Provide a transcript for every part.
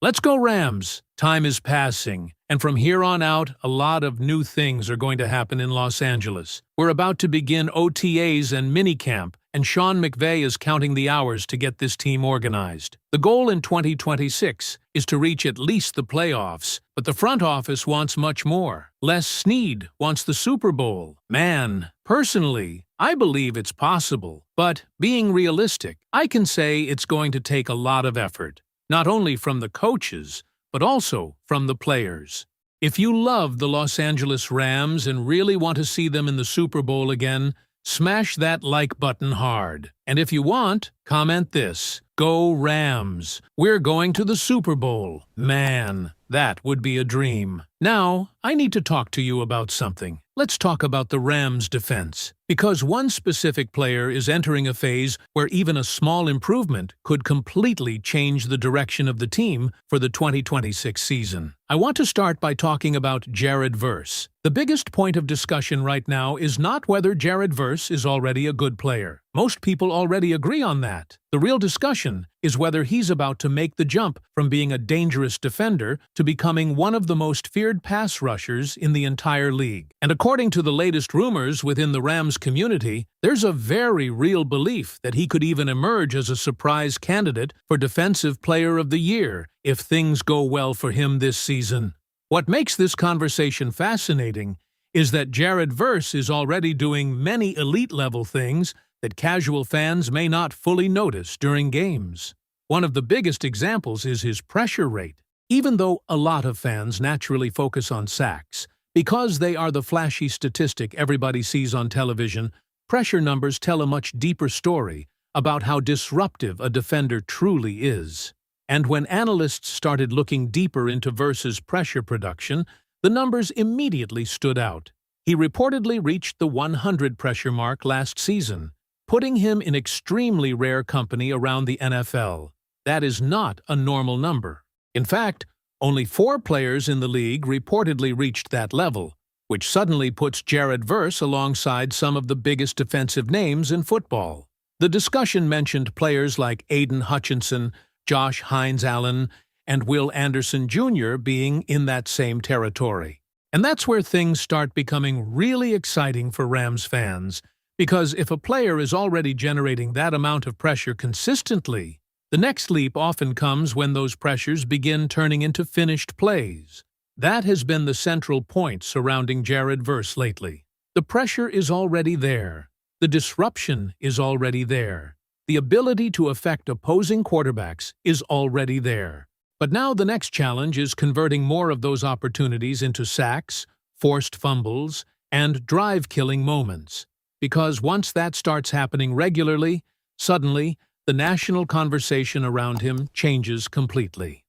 Let's go Rams! Time is passing, and from here on out, a lot of new things are going to happen in Los Angeles. We're about to begin OTAs and minicamp, and Sean McVay is counting the hours to get this team organized. The goal in 2026 is to reach at least the playoffs, but the front office wants much more. Les Snead wants the Super Bowl. Man, personally, I believe it's possible, but being realistic, I can say it's going to take a lot of effort. Not only from the coaches, but also from the players. If you love the Los Angeles Rams and really want to see them in the Super Bowl again, smash that like button hard. And if you want, comment this: Go Rams! We're going to the Super Bowl. Man, that would be a dream. Now, I need to talk to you about something. Let's talk about the Rams' defense. Because one specific player is entering a phase where even a small improvement could completely change the direction of the team for the 2026 season. I want to start by talking about Jared Verse. The biggest point of discussion right now is not whether Jared Verse is already a good player. Most people already agree on that. The real discussion is whether he's about to make the jump from being a dangerous defender to becoming one of the most feared pass rushers in the entire league. And according to the latest rumors within the Rams community, there's a very real belief that he could even emerge as a surprise candidate for Defensive Player of the Year if things go well for him this season. What makes this conversation fascinating is that Jared Verse is already doing many elite-level things that casual fans may not fully notice during games. One of the biggest examples is his pressure rate. Even though a lot of fans naturally focus on sacks, because they are the flashy statistic everybody sees on television, pressure numbers tell a much deeper story about how disruptive a defender truly is. And when analysts started looking deeper into Verse's pressure production, the numbers immediately stood out. He reportedly reached the 100 pressure mark last season, putting him in extremely rare company around the NFL. That is not a normal number. In fact, only 4 players in the league reportedly reached that level, which suddenly puts Jared Verse alongside some of the biggest defensive names in football. The discussion mentioned players like Aiden Hutchinson, Josh Hines-Allen, and Will Anderson Jr. being in that same territory. And that's where things start becoming really exciting for Rams fans, because if a player is already generating that amount of pressure consistently, the next leap often comes when those pressures begin turning into finished plays. That has been the central point surrounding Jared Verse lately. The pressure is already there. The disruption is already there. The ability to affect opposing quarterbacks is already there. But now the next challenge is converting more of those opportunities into sacks, forced fumbles, and drive-killing moments. Because once that starts happening regularly, suddenly, the national conversation around him changes completely.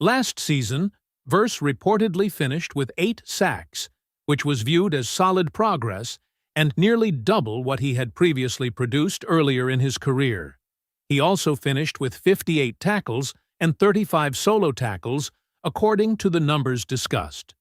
Last season, Verse reportedly finished with 8 sacks, which was viewed as solid progress and nearly double what he had previously produced earlier in his career. He also finished with 58 tackles and 35 solo tackles, according to the numbers discussed.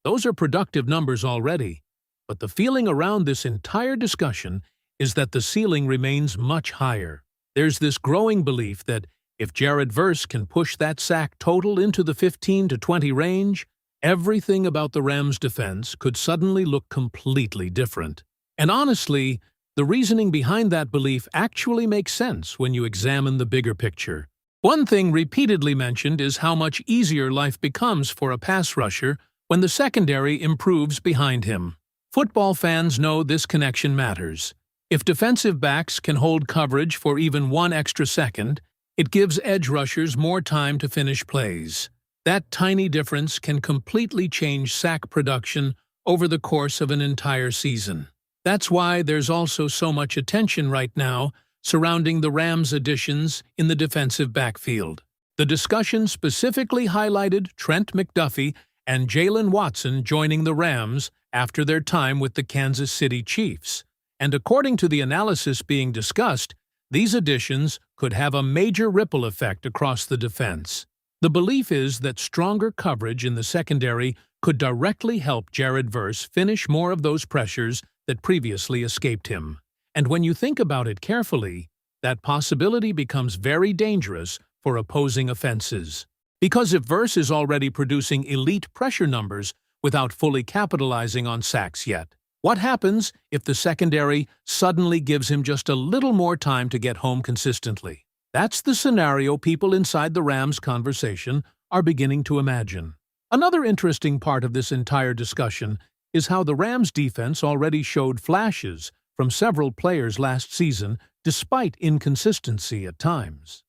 Those are productive numbers already, but the feeling around this entire discussion is that the ceiling remains much higher. There's this growing belief that if Jared Verse can push that sack total into the 15 to 20 range, everything about the Rams' defense could suddenly look completely different. And honestly, the reasoning behind that belief actually makes sense when you examine the bigger picture. One thing repeatedly mentioned is how much easier life becomes for a pass rusher when the secondary improves behind him. Football fans know this connection matters. If defensive backs can hold coverage for even 1 extra second, it gives edge rushers more time to finish plays. That tiny difference can completely change sack production over the course of an entire season. That's why there's also so much attention right now surrounding the Rams' additions in the defensive backfield. The discussion specifically highlighted Trent McDuffie and Jalen Watson joining the Rams after their time with the Kansas City Chiefs. And according to the analysis being discussed, these additions could have a major ripple effect across the defense. The belief is that stronger coverage in the secondary could directly help Jared Verse finish more of those pressures that previously escaped him. And when you think about it carefully, that possibility becomes very dangerous for opposing offenses. Because if Verse is already producing elite pressure numbers without fully capitalizing on sacks yet, what happens if the secondary suddenly gives him just a little more time to get home consistently? That's the scenario people inside the Rams conversation are beginning to imagine. Another interesting part of this entire discussion is how the Rams defense already showed flashes from several players last season despite inconsistency at times.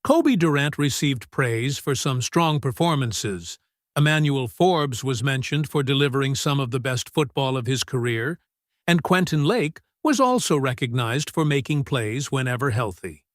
Kobe Durant received praise for some strong performances. Emmanuel Forbes was mentioned for delivering some of the best football of his career, and Quentin Lake was also recognized for making plays whenever healthy.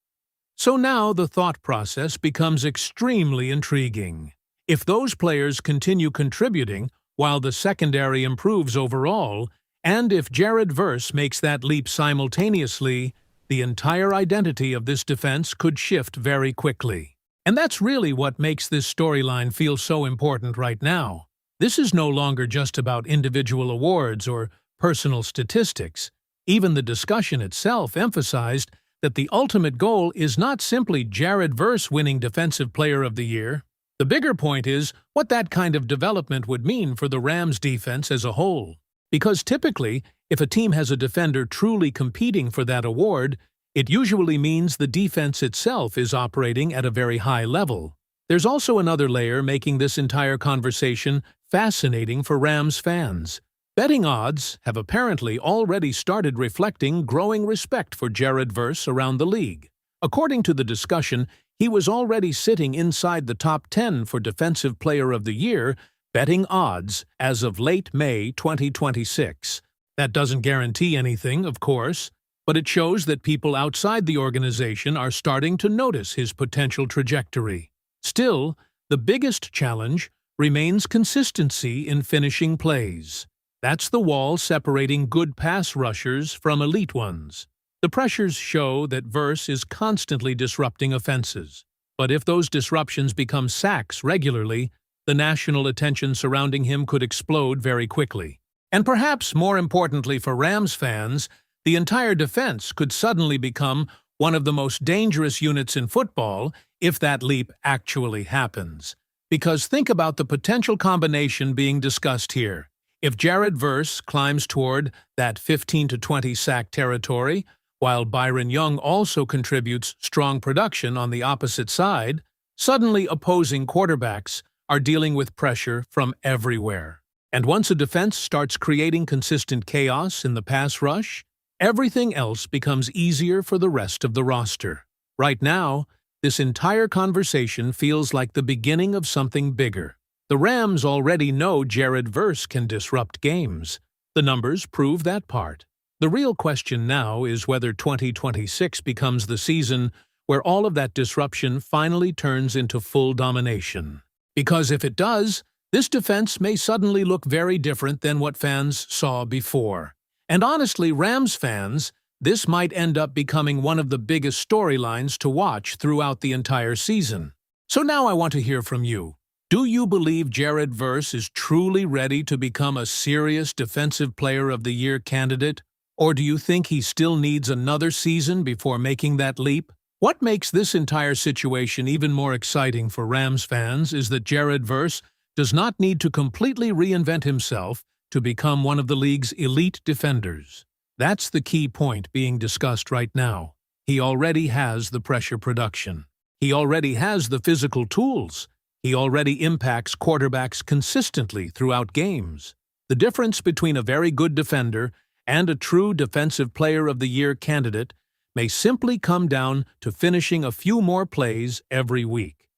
So now the thought process becomes extremely intriguing. If those players continue contributing while the secondary improves overall, and if Jared Verse makes that leap simultaneously, the entire identity of this defense could shift very quickly. And that's really what makes this storyline feel so important right now. This is no longer just about individual awards or personal statistics. Even the discussion itself emphasized that the ultimate goal is not simply Jared Verse winning Defensive Player of the Year. The bigger point is what that kind of development would mean for the Rams' defense as a whole. Because typically, if a team has a defender truly competing for that award, it usually means the defense itself is operating at a very high level. There's also another layer making this entire conversation fascinating for Rams fans. Betting odds have apparently already started reflecting growing respect for Jared Verse around the league. According to the discussion, he was already sitting inside the top 10 for Defensive Player of the Year betting odds as of late May 2026. That doesn't guarantee anything, of course, but it shows that people outside the organization are starting to notice his potential trajectory. Still, the biggest challenge remains consistency in finishing plays. That's the wall separating good pass rushers from elite ones. The pressures show that Verse is constantly disrupting offenses. But if those disruptions become sacks regularly, the national attention surrounding him could explode very quickly. And perhaps more importantly for Rams fans, the entire defense could suddenly become one of the most dangerous units in football if that leap actually happens. Because think about the potential combination being discussed here. If Jared Verse climbs toward that 15 to 20 sack territory, while Byron Young also contributes strong production on the opposite side, suddenly opposing quarterbacks are dealing with pressure from everywhere. And once a defense starts creating consistent chaos in the pass rush, everything else becomes easier for the rest of the roster. Right now, this entire conversation feels like the beginning of something bigger. The Rams already know Jared Verse can disrupt games. The numbers prove that part. The real question now is whether 2026 becomes the season where all of that disruption finally turns into full domination. Because if it does, this defense may suddenly look very different than what fans saw before. And honestly, Rams fans, this might end up becoming one of the biggest storylines to watch throughout the entire season. So now I want to hear from you. Do you believe Jared Verse is truly ready to become a serious Defensive Player of the Year candidate? Or do you think he still needs another season before making that leap? What makes this entire situation even more exciting for Rams fans is that Jared Verse does not need to completely reinvent himself to become one of the league's elite defenders. That's the key point being discussed right now. He already has the pressure production. He already has the physical tools. He already impacts quarterbacks consistently throughout games. The difference between a very good defender and a true Defensive Player of the Year candidate may simply come down to finishing a few more plays every week.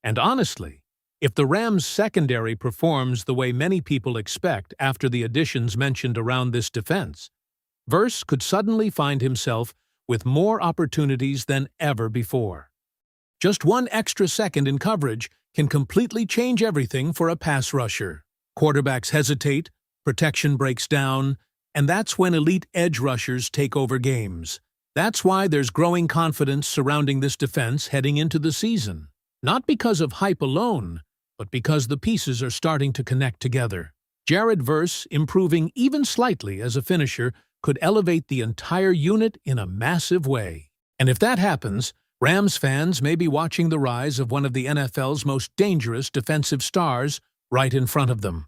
And honestly, if the Rams' secondary performs the way many people expect after the additions mentioned around this defense, Verse could suddenly find himself with more opportunities than ever before. Just one extra second in coverage can completely change everything for a pass rusher. Quarterbacks hesitate, protection breaks down, and that's when elite edge rushers take over games. That's why there's growing confidence surrounding this defense heading into the season. Not because of hype alone, but because the pieces are starting to connect together. Jared Verse improving even slightly as a finisher could elevate the entire unit in a massive way. And if that happens, Rams fans may be watching the rise of one of the NFL's most dangerous defensive stars right in front of them.